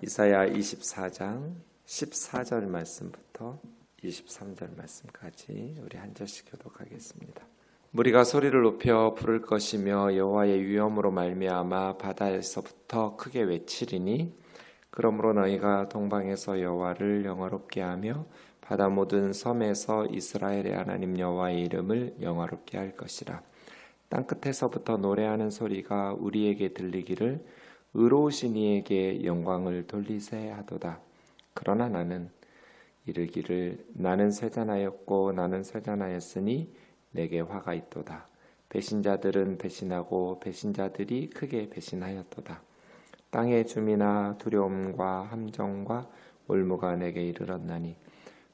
이사야 24장 14절 말씀부터 23절 말씀까지 우리 한 절씩 교독하겠습니다. 무리가 소리를 높여 부를 것이며 여호와의 위엄으로 말미암아 바다에서부터 크게 외치리니 그러므로 너희가 동방에서 여호와를 영화롭게 하며 바다 모든 섬에서 이스라엘의 하나님 여호와의 이름을 영화롭게 할 것이라. 땅끝에서부터 노래하는 소리가 우리에게 들리기를 의로우신 이에게 영광을 돌리세 하도다. 그러나 나는 이르기를 나는 쇠잔하였고 나는 쇠잔하였으니 내게 화가 있도다. 배신자들은 배신하고 배신자들이 크게 배신하였도다. 땅의 주민아 두려움과 함정과 올무가 내게 이르렀나니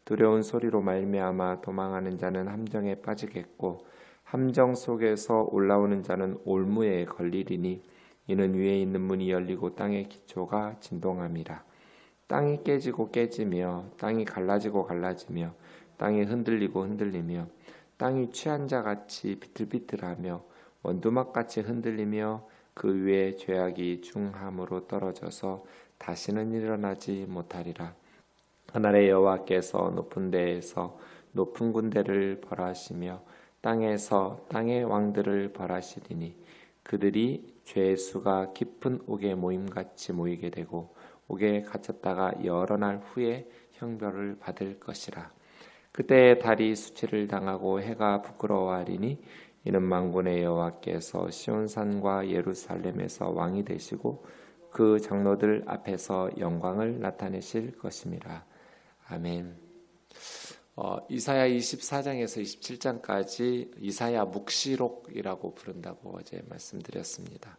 두려운 소리로 말미암아 도망하는 자는 함정에 빠지겠고 함정 속에서 올라오는 자는 올무에 걸리리니 이는 위에 있는 문이 열리고 땅의 기초가 진동함이라. 땅이 깨지고 깨지며 땅이 갈라지고 갈라지며 땅이 흔들리고 흔들리며 땅이 취한 자같이 비틀비틀하며 원두막같이 흔들리며 그 위에 죄악이 중함으로 떨어져서 다시는 일어나지 못하리라. 하늘의 여호와께서 높은 데에서 높은 군대를 벌하시며 땅에서 땅의 왕들을 벌하시리니 그들이 죄의 수가 깊은 옥에 모임같이 모이게 되고 옥에 갇혔다가 여러 날 후에 형벌을 받을 것이라. 그때 달이 수치를 당하고 해가 부끄러워하리니 이는 만군의 여호와께서 시온산과 예루살렘에서 왕이 되시고 그 장로들 앞에서 영광을 나타내실 것임이라. 아멘. 이사야 24장에서 27장까지 이사야 묵시록이라고 부른다고 어제 말씀드렸습니다.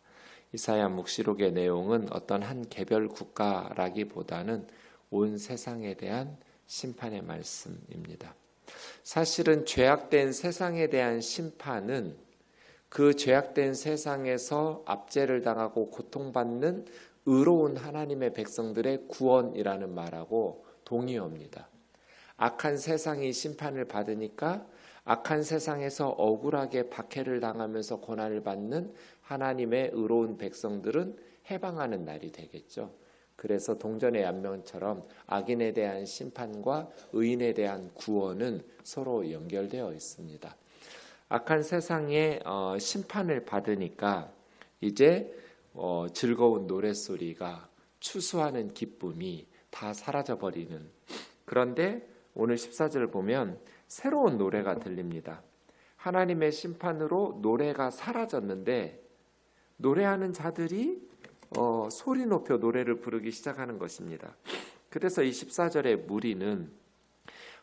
이사야 묵시록의 내용은 어떤 한 개별 국가라기보다는 온 세상에 대한 심판의 말씀입니다. 사실은 죄악된 세상에 대한 심판은 그 죄악된 세상에서 압제를 당하고 고통받는 의로운 하나님의 백성들의 구원이라는 말하고 동의어입니다. 악한 세상이 심판을 받으니까 악한 세상에서 억울하게 박해를 당하면서 고난을 받는 하나님의 의로운 백성들은 해방하는 날이 되겠죠. 그래서 동전의 양면처럼 악인에 대한 심판과 의인에 대한 구원은 서로 연결되어 있습니다. 악한 세상에 심판을 받으니까 이제 즐거운 노랫소리가 추수하는 기쁨이 다 사라져버리는, 그런데 오늘 14절을 보면 새로운 노래가 들립니다. 하나님의 심판으로 노래가 사라졌는데 노래하는 자들이 소리 높여 노래를 부르기 시작하는 것입니다. 그래서 이 14절의 무리는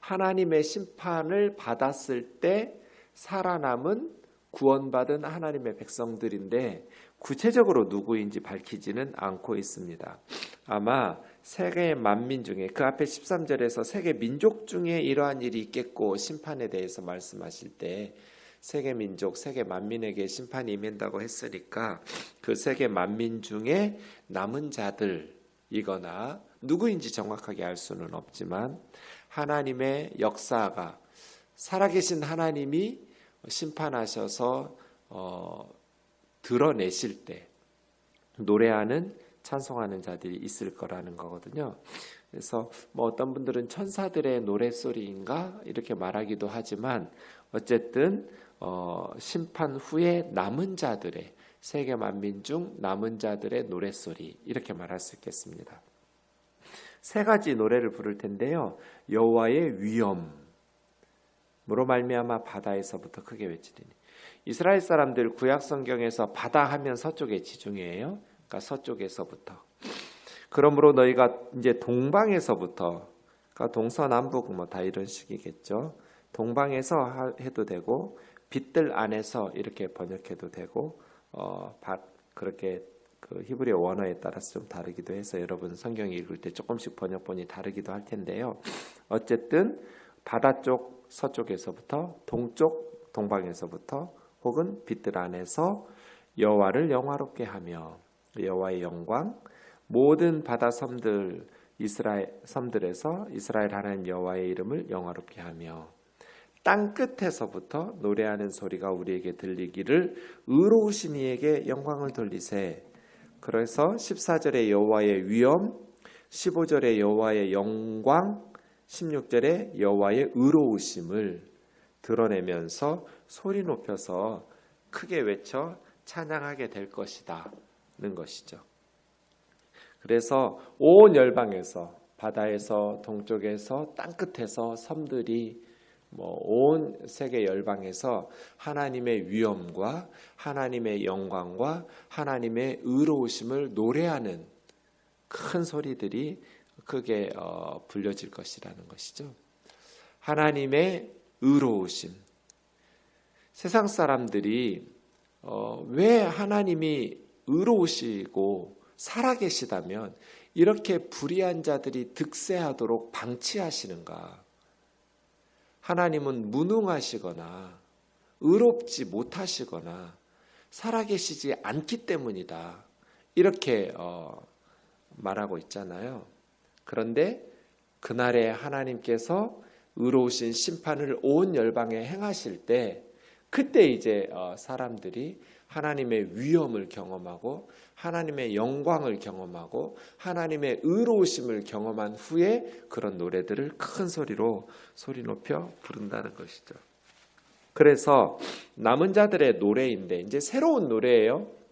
하나님의 심판을 받았을 때 살아남은 구원받은 하나님의 백성들인데 구체적으로 누구인지 밝히지는 않고 있습니다. 아마 세계 만민 중에, 그 앞에 13절에서 세계 민족 중에 이러한 일이 있겠고 심판에 대해서 말씀하실 때 세계 민족, 세계 만민에게 심판이 임한다고 했으니까 그 세계 만민 중에 남은 자들이거나 누구인지 정확하게 알 수는 없지만 하나님의 역사가, 살아계신 하나님이 심판하셔서 드러내실 때 노래하는, 찬송하는 자들이 있을 거라는 거거든요. 그래서 어떤 분들은 천사들의 노랫소리인가 이렇게 말하기도 하지만 어쨌든 심판 후에 남은 자들의, 세계 만민 중 남은 자들의 노랫소리, 이렇게 말할 수 있겠습니다. 세 가지 노래를 부를 텐데요. 여호와의 위엄으로 말미암아 바다에서부터 크게 외치리니. 이스라엘 사람들 구약 성경에서 바다 하면 서쪽의 지중해예요. 그러니까 서쪽에서부터. 그러므로 너희가 이제 동방에서부터, 그러니까 동서남북 다 이런 식이겠죠. 동방에서 해도 되고 빛들 안에서 이렇게 번역해도 되고 그렇게 그 히브리어 원어에 따라서 좀 다르기도 해서 여러분 성경 읽을 때 조금씩 번역본이 다르기도 할 텐데요. 어쨌든 바다 쪽 서쪽에서부터, 동쪽 동방에서부터, 혹은 빛들 안에서 여호와를 영화롭게 하며, 여호와의 영광, 모든 바다 섬들, 이스라엘 섬들에서 이스라엘 하나님 여호와의 이름을 영화롭게 하며, 땅 끝에서부터 노래하는 소리가 우리에게 들리기를 의로우신 이에게 영광을 돌리세. 그래서 14절에 여호와의 위엄, 15절에 여호와의 영광, 16절에 여호와의 의로우심을 드러내면서 소리 높여서 크게 외쳐 찬양하게 될 것이다는 것이죠. 그래서 온 열방에서, 바다에서, 동쪽에서, 땅끝에서, 섬들이 온 세계 열방에서 하나님의 위엄과 하나님의 영광과 하나님의 의로우심을 노래하는 큰 소리들이 크게 불려질 것이라는 것이죠. 하나님의 의로우심. 세상 사람들이 왜 하나님이 의로우시고 살아계시다면 이렇게 불의한 자들이 득세하도록 방치하시는가? 하나님은 무능하시거나 의롭지 못하시거나 살아계시지 않기 때문이다. 이렇게 말하고 있잖아요. 그런데 그날에 하나님께서 의로우신 심판을 온 열방에 행하실 때 그때 이제 사람들이 하나님의 위엄을 경험하고 하나님의 영광을 경험하고 하나님의 의로우심을 경험한 후에 그런 노래들을 큰 소리로 소리 높여 부른다는 것이죠. 그래서 남은 자들의 노래인데 이제 새로운 노래예요.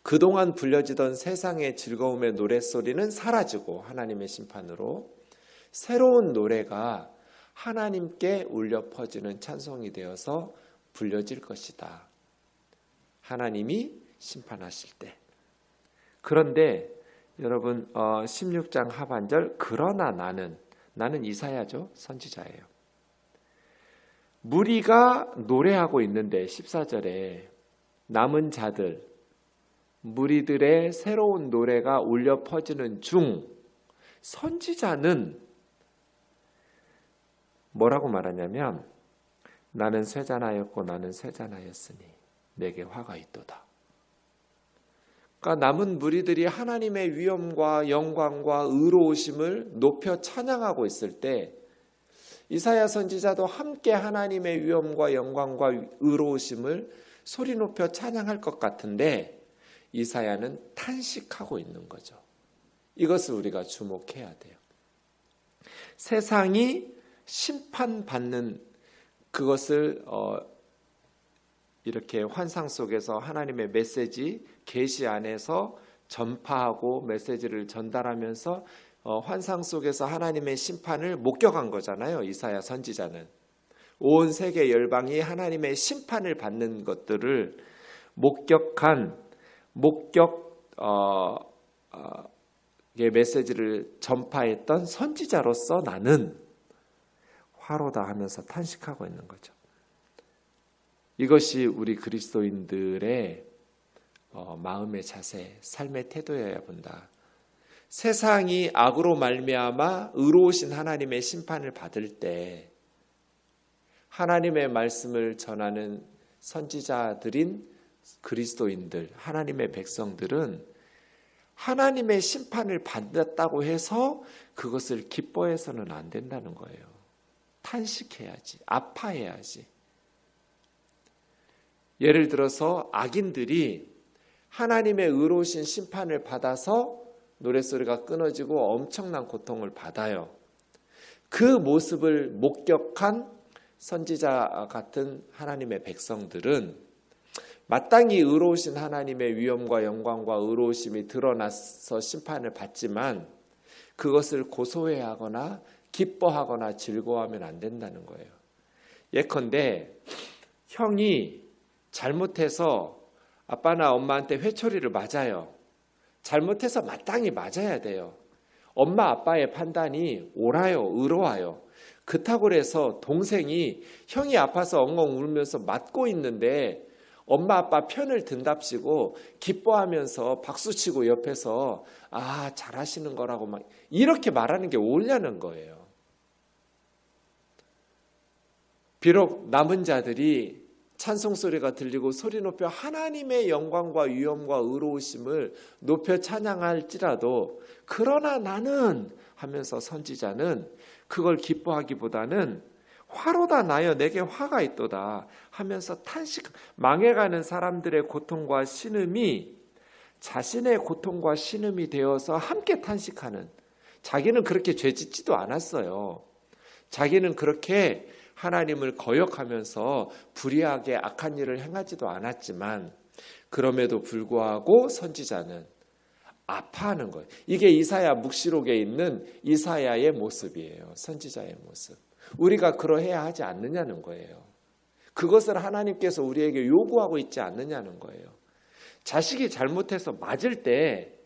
그동안 불려지던 세상의 즐거움의 노랫소리는 사라지고 하나님의 심판으로 새로운 노래가 하나님께 울려 퍼지는 찬송이 되어서 불려질 것이다. 하나님이 심판하실 때. 그런데 여러분 16장 하반절 그러나 나는 이사야죠. 선지자예요. 무리가 노래하고 있는데 14절에 남은 자들 무리들의 새로운 노래가 울려 퍼지는 중 선지자는 뭐라고 말하냐면 나는 쇠잔하였고 나는 쇠잔하였으니 내게 화가 있도다. 그러니까 남은 무리들이 하나님의 위엄과 영광과 의로우심을 높여 찬양하고 있을 때 이사야 선지자도 함께 하나님의 위엄과 영광과 의로우심을 소리 높여 찬양할 것 같은데 이사야는 탄식하고 있는 거죠. 이것을 우리가 주목해야 돼요. 세상이 심판받는 그것을 이렇게 환상 속에서 하나님의 메시지 계시 안에서 전파하고 메시지를 전달하면서 환상 속에서 하나님의 심판을 목격한 거잖아요. 이사야 선지자는 온 세계 열방이 하나님의 심판을 받는 것들을 메시지를 전파했던 선지자로서 나는 화로다 하면서 탄식하고 있는 거죠. 이것이 우리 그리스도인들의 마음의 자세, 삶의 태도여야 본다. 세상이 악으로 말미암아 의로우신 하나님의 심판을 받을 때 하나님의 말씀을 전하는 선지자들인 그리스도인들, 하나님의 백성들은 하나님의 심판을 받았다고 해서 그것을 기뻐해서는 안 된다는 거예요. 탄식해야지, 아파해야지. 예를 들어서 악인들이 하나님의 의로우신 심판을 받아서 노랫소리가 끊어지고 엄청난 고통을 받아요. 그 모습을 목격한 선지자 같은 하나님의 백성들은 마땅히 의로우신 하나님의 위엄과 영광과 의로우심이 드러나서 심판을 받지만 그것을 고소해하거나 기뻐하거나 즐거워하면 안 된다는 거예요. 예컨대 형이 잘못해서 아빠나 엄마한테 회초리를 맞아요. 잘못해서 마땅히 맞아야 돼요. 엄마 아빠의 판단이 옳아요, 의로워요. 그렇다고 해서 동생이 형이 아파서 엉엉 울면서 맞고 있는데 엄마 아빠 편을 든답시고 기뻐하면서 박수치고 옆에서 잘하시는 거라고 막 이렇게 말하는 게 옳냐는 거예요. 비록 남은 자들이 찬송 소리가 들리고 소리 높여 하나님의 영광과 위엄과 의로우심을 높여 찬양할지라도 그러나 나는 하면서 선지자는 그걸 기뻐하기보다는 화로다 나여 내게 화가 있도다 하면서 망해가는 사람들의 고통과 신음이 자신의 고통과 신음이 되어서 함께 탄식하는 자기는 그렇게 죄 짓지도 않았어요. 자기는 그렇게 하나님을 거역하면서 불의하게 악한 일을 행하지도 않았지만 그럼에도 불구하고 선지자는 아파하는 거예요. 이게 이사야 묵시록에 있는 이사야의 모습이에요. 선지자의 모습. 우리가 그러해야 하지 않느냐는 거예요. 그것을 하나님께서 우리에게 요구하고 있지 않느냐는 거예요. 자식이 잘못해서 맞을 때,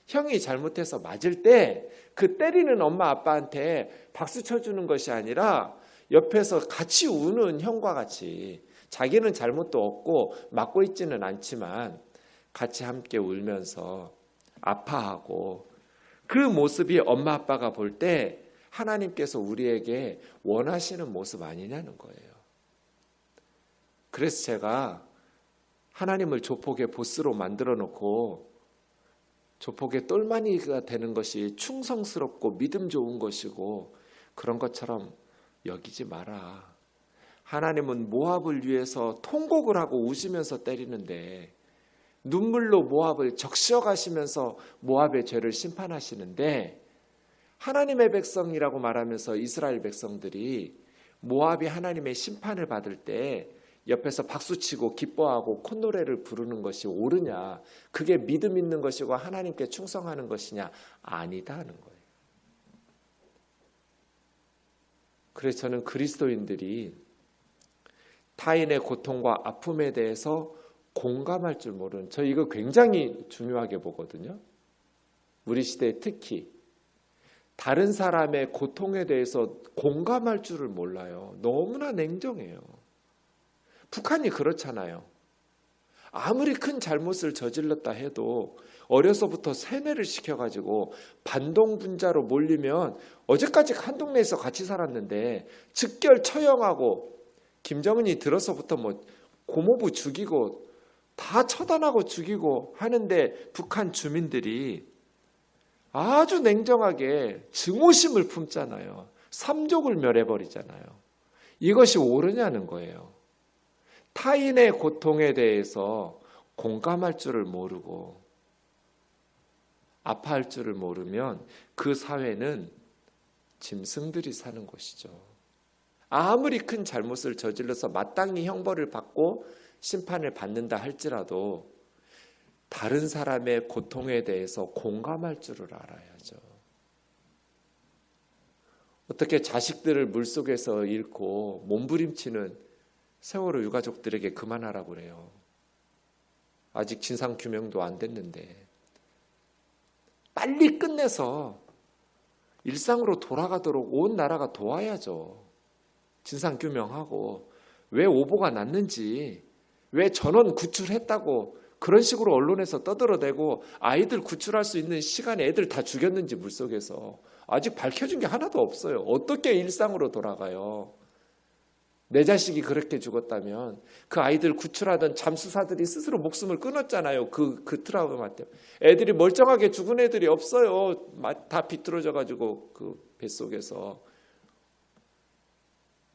형이 잘못해서 맞을 때 그 때리는 엄마 아빠한테 박수 쳐주는 것이 아니라 옆에서 같이 우는 형과 같이, 자기는 잘못도 없고 맞고 있지는 않지만 같이 함께 울면서 아파하고, 그 모습이 엄마 아빠가 볼 때 하나님께서 우리에게 원하시는 모습 아니냐는 거예요. 그래서 제가 하나님을 조폭의 보스로 만들어 놓고 조폭의 똘마니가 되는 것이 충성스럽고 믿음 좋은 것이고 그런 것처럼 여기지 마라. 하나님은 모압을 위해서 통곡을 하고 우시면서 때리는데, 눈물로 모압을 적셔 가시면서 모압의 죄를 심판하시는데, 하나님의 백성이라고 말하면서 이스라엘 백성들이 모압이 하나님의 심판을 받을 때 옆에서 박수치고 기뻐하고 콧노래를 부르는 것이 옳으냐, 그게 믿음 있는 것이고 하나님께 충성하는 것이냐? 아니다 하는 거예요. 그래서 저는 그리스도인들이 타인의 고통과 아픔에 대해서 공감할 줄 모르는, 저 이거 굉장히 중요하게 보거든요. 우리 시대에 특히 다른 사람의 고통에 대해서 공감할 줄을 몰라요. 너무나 냉정해요. 북한이 그렇잖아요. 아무리 큰 잘못을 저질렀다 해도 어려서부터 세뇌를 시켜가지고 반동분자로 몰리면, 어제까지 한 동네에서 같이 살았는데 즉결 처형하고 김정은이 들어서부터 뭐 고모부 죽이고 다 처단하고 죽이고 하는데, 북한 주민들이 아주 냉정하게 증오심을 품잖아요. 삼족을 멸해버리잖아요. 이것이 옳으냐는 거예요. 타인의 고통에 대해서 공감할 줄을 모르고 아파할 줄을 모르면 그 사회는 짐승들이 사는 곳이죠. 아무리 큰 잘못을 저질러서 마땅히 형벌을 받고 심판을 받는다 할지라도 다른 사람의 고통에 대해서 공감할 줄을 알아야죠. 어떻게 자식들을 물속에서 잃고 몸부림치는 세월호 유가족들에게 그만하라고 그래요. 아직 진상규명도 안 됐는데 빨리 끝내서 일상으로 돌아가도록 온 나라가 도와야죠. 진상규명하고 왜 오보가 났는지, 왜 전원 구출했다고 그런 식으로 언론에서 떠들어대고 아이들 구출할 수 있는 시간에 애들 다 죽였는지 물속에서 아직 밝혀진 게 하나도 없어요. 어떻게 일상으로 돌아가요? 내 자식이 그렇게 죽었다면 그 아이들 구출하던 잠수사들이 스스로 목숨을 끊었잖아요. 그 트라우마 때문에. 애들이 멀쩡하게 죽은 애들이 없어요. 다 비뚤어져가지고 그 뱃속에서.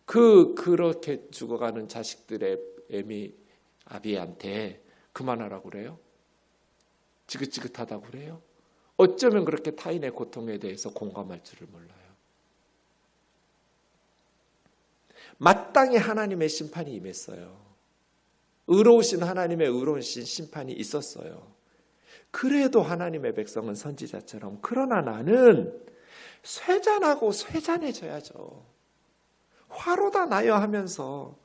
그렇게 죽어가는 자식들의 애미 아비한테 그만하라고 그래요? 지긋지긋하다고 그래요? 어쩌면 그렇게 타인의 고통에 대해서 공감할 줄을 몰라요. 마땅히 하나님의 심판이 임했어요. 의로우신 하나님의 의로우신 심판이 있었어요. 그래도 하나님의 백성은 선지자처럼, 그러나 나는 쇠잔하고 쇠잔해져야죠. 화로다 나여 하면서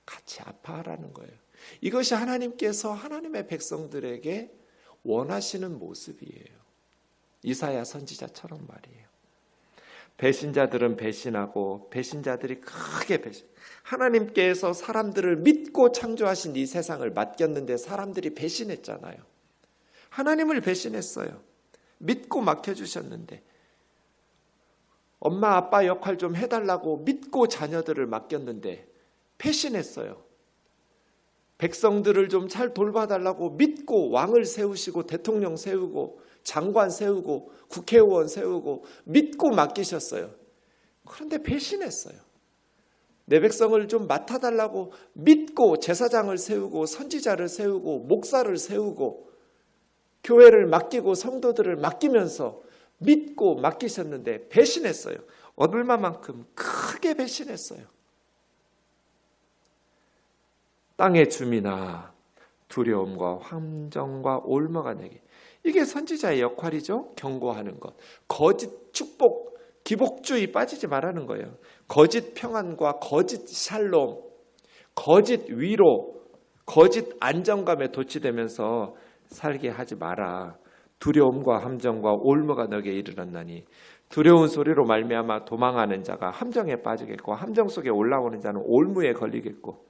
같이 아파하라는 거예요. 이것이 하나님께서 하나님의 백성들에게 원하시는 모습이에요. 이사야 선지자처럼 말이에요. 배신자들은 배신하고 배신자들이 크게 배신. 하나님께서 사람들을 믿고 창조하신 이 세상을 맡겼는데 사람들이 배신했잖아요. 하나님을 배신했어요. 믿고 맡겨주셨는데, 엄마 아빠 역할 좀 해달라고 믿고 자녀들을 맡겼는데 배신했어요. 백성들을 좀 잘 돌봐달라고 믿고 왕을 세우시고 대통령 세우고 장관 세우고 국회의원 세우고 믿고 맡기셨어요. 그런데 배신했어요. 내 백성을 좀 맡아달라고 믿고 제사장을 세우고 선지자를 세우고 목사를 세우고 교회를 맡기고 성도들을 맡기면서 믿고 맡기셨는데 배신했어요. 얻을 만큼 크게 배신했어요. 땅의 주민아 두려움과 함정과 올무가 내게. 이게 선지자의 역할이죠. 경고하는 것. 거짓 축복, 기복주의 빠지지 말라는 거예요. 거짓 평안과 거짓 샬롬, 거짓 위로, 거짓 안정감에 도취되면서 살게 하지 마라. 두려움과 함정과 올무가 너에게 이르렀나니 두려운 소리로 말미암아 도망하는 자가 함정에 빠지겠고 함정 속에 올라오는 자는 올무에 걸리겠고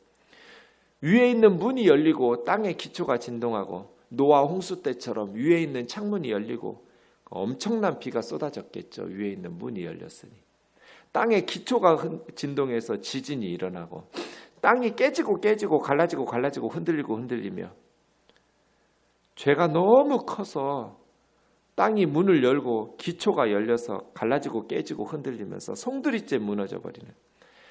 위에 있는 문이 열리고 땅의 기초가 진동하고 노아 홍수 때처럼 위에 있는 창문이 열리고 엄청난 비가 쏟아졌겠죠. 위에 있는 문이 열렸으니 땅의 기초가 진동해서 지진이 일어나고 땅이 깨지고 갈라지고 흔들리며 죄가 너무 커서 땅이 문을 열고 기초가 열려서 갈라지고 깨지고 흔들리면서 송두리째 무너져 버리는,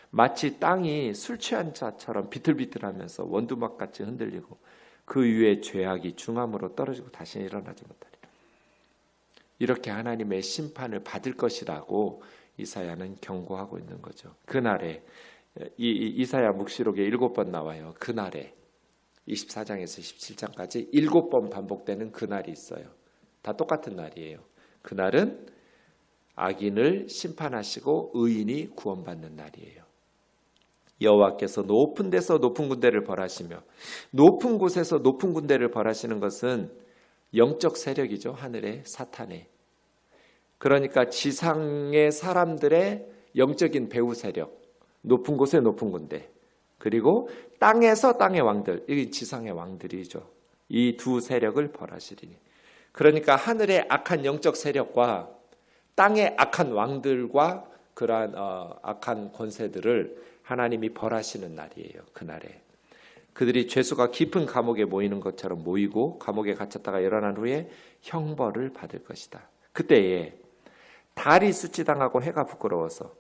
마치 땅이 술 취한 자처럼 비틀비틀하면서 원두막같이 흔들리고 그 위에 죄악이 중함으로 떨어지고 다시 일어나지 못하리라. 이렇게 하나님의 심판을 받을 것이라고 이사야는 경고하고 있는 거죠. 그날에 이사야 묵시록에 7번 나와요. 그날에 24장에서 27장까지 7번 반복되는 그날이 있어요. 다 똑같은 날이에요. 그날은 악인을 심판하시고 의인이 구원받는 날이에요. 여호와께서 높은 데서 높은 군대를 벌하시며, 높은 곳에서 높은 군대를 벌하시는 것은 영적 세력이죠. 하늘의 사탄의. 그러니까 지상의 사람들의 영적인 배후 세력, 높은 곳에 높은 군대, 그리고 땅에서 땅의 왕들, 이게 지상의 왕들이죠. 이 두 세력을 벌하시리니. 그러니까 하늘의 악한 영적 세력과 땅의 악한 왕들과 그러한 악한 권세들을 하나님이 벌하시는 날이에요. 그날에 그들이 죄수가 깊은 감옥에 모이는 것처럼 모이고 감옥에 갇혔다가 일어난 후에 형벌을 받을 것이다. 그때에 달이 수치당하고 해가 부끄러워서,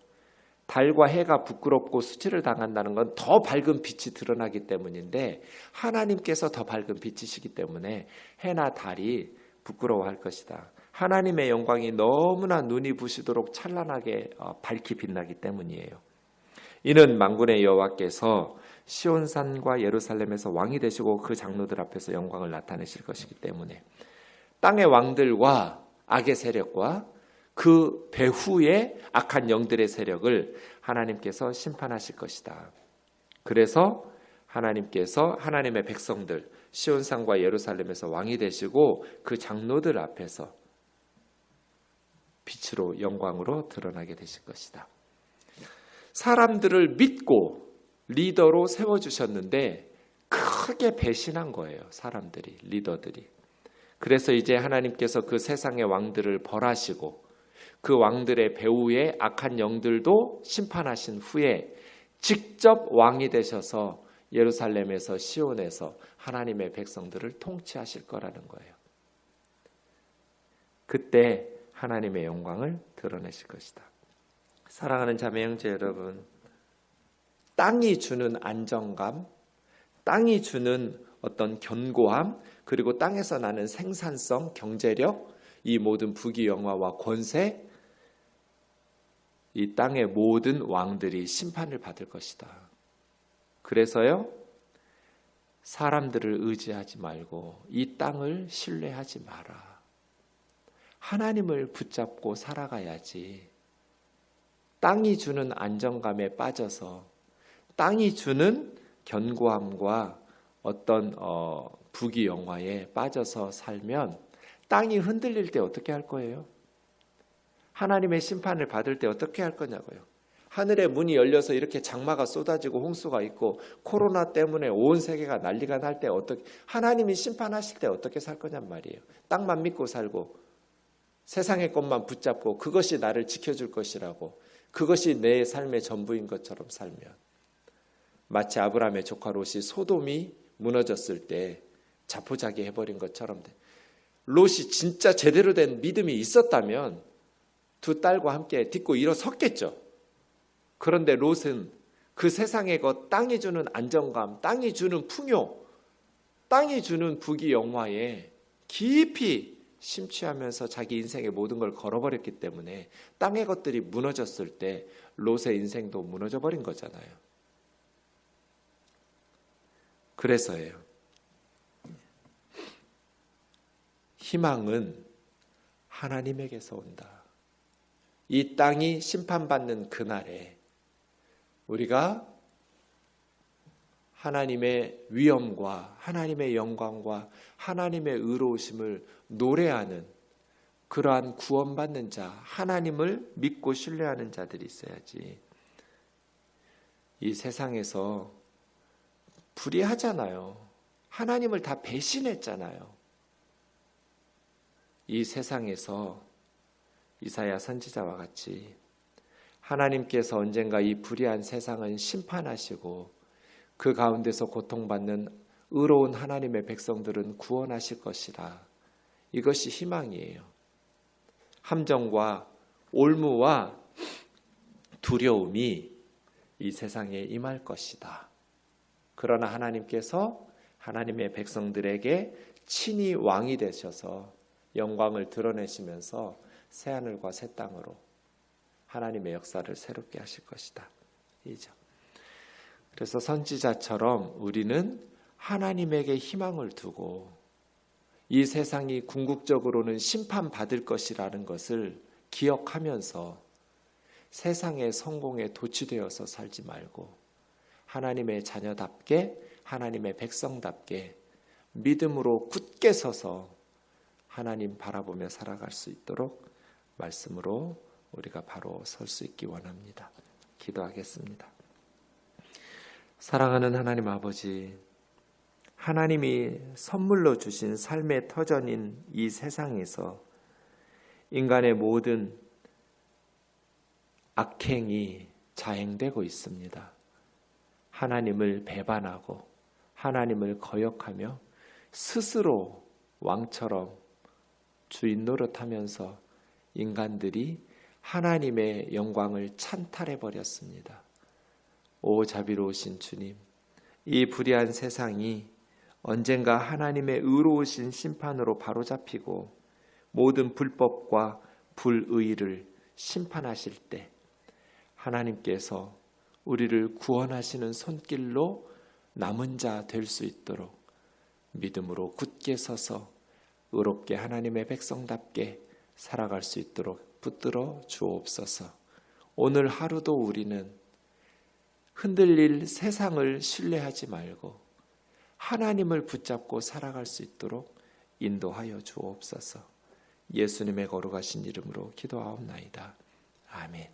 달과 해가 부끄럽고 수치를 당한다는 건 더 밝은 빛이 드러나기 때문인데 하나님께서 더 밝은 빛이시기 때문에 해나 달이 부끄러워할 것이다. 하나님의 영광이 너무나 눈이 부시도록 찬란하게 밝히 빛나기 때문이에요. 이는 만군의 여호와께서 시온산과 예루살렘에서 왕이 되시고 그 장로들 앞에서 영광을 나타내실 것이기 때문에 땅의 왕들과 악의 세력과 그 배후의 악한 영들의 세력을 하나님께서 심판하실 것이다. 그래서 하나님께서 하나님의 백성들 시온산과 예루살렘에서 왕이 되시고 그 장로들 앞에서 빛으로 영광으로 드러나게 되실 것이다. 사람들을 믿고 리더로 세워주셨는데 크게 배신한 거예요. 사람들이, 리더들이. 그래서 이제 하나님께서 그 세상의 왕들을 벌하시고 그 왕들의 배후의 악한 영들도 심판하신 후에 직접 왕이 되셔서 예루살렘에서 시온에서 하나님의 백성들을 통치하실 거라는 거예요. 그때 하나님의 영광을 드러내실 것이다. 사랑하는 자매 형제 여러분, 땅이 주는 안정감, 땅이 주는 어떤 견고함, 그리고 땅에서 나는 생산성, 경제력, 이 모든 부귀영화와 권세, 이 땅의 모든 왕들이 심판을 받을 것이다. 그래서요, 사람들을 의지하지 말고 이 땅을 신뢰하지 마라. 하나님을 붙잡고 살아가야지. 땅이 주는 안정감에 빠져서 땅이 주는 견고함과 어떤 부귀영화에 빠져서 살면 땅이 흔들릴 때 어떻게 할 거예요? 하나님의 심판을 받을 때 어떻게 할 거냐고요. 하늘의 문이 열려서 이렇게 장마가 쏟아지고 홍수가 있고 코로나 때문에 온 세계가 난리가 날 때 어떻게, 하나님이 심판하실 때 어떻게 살 거냔 말이에요. 땅만 믿고 살고 세상의 것만 붙잡고 그것이 나를 지켜줄 것이라고, 그것이 내 삶의 전부인 것처럼 살면, 마치 아브라함의 조카 롯이 소돔이 무너졌을 때 자포자기 해버린 것처럼 돼. 롯이 진짜 제대로 된 믿음이 있었다면 두 딸과 함께 딛고 일어섰겠죠. 그런데 롯은 그 세상의 것, 땅이 주는 안정감, 땅이 주는 풍요, 땅이 주는 부귀영화에 깊이 심취하면서 자기 인생의 모든 걸 걸어버렸기 때문에 땅의 것들이 무너졌을 때 롯의 인생도 무너져 버린 거잖아요. 그래서예요. 희망은 하나님에게서 온다. 이 땅이 심판받는 그날에 우리가 하나님의 위엄과 하나님의 영광과 하나님의 의로우심을 노래하는 그러한 구원받는 자, 하나님을 믿고 신뢰하는 자들이 있어야지. 이 세상에서 불의하잖아요. 하나님을 다 배신했잖아요. 이 세상에서 이사야 선지자와 같이 하나님께서 언젠가 이 불의한 세상은 심판하시고 그 가운데서 고통받는 의로운 하나님의 백성들은 구원하실 것이라. 이것이 희망이에요. 함정과 올무와 두려움이 이 세상에 임할 것이다. 그러나 하나님께서 하나님의 백성들에게 친히 왕이 되셔서 영광을 드러내시면서 새하늘과 새 땅으로 하나님의 역사를 새롭게 하실 것이다. 이죠. 그래서 선지자처럼 우리는 하나님에게 희망을 두고 이 세상이 궁극적으로는 심판받을 것이라는 것을 기억하면서 세상의 성공에 도취되어서 살지 말고 하나님의 자녀답게 하나님의 백성답게 믿음으로 굳게 서서 하나님 바라보며 살아갈 수 있도록 말씀으로 우리가 바로 설 수 있기 원합니다. 기도하겠습니다. 사랑하는 하나님 아버지, 하나님이 선물로 주신 삶의 터전인 이 세상에서 인간의 모든 악행이 자행되고 있습니다. 하나님을 배반하고 하나님을 거역하며 스스로 왕처럼 주인 노릇하면서 인간들이 하나님의 영광을 찬탈해 버렸습니다. 오 자비로우신 주님, 이 불의한 세상이 언젠가 하나님의 의로우신 심판으로 바로잡히고 모든 불법과 불의를 심판하실 때 하나님께서 우리를 구원하시는 손길로 남은 자 될 수 있도록 믿음으로 굳게 서서 의롭게 하나님의 백성답게 살아갈 수 있도록 붙들어 주옵소서. 오늘 하루도 우리는 흔들릴 세상을 신뢰하지 말고 하나님을 붙잡고 살아갈 수 있도록 인도하여 주옵소서. 예수님의 거룩하신 이름으로 기도하옵나이다. 아멘.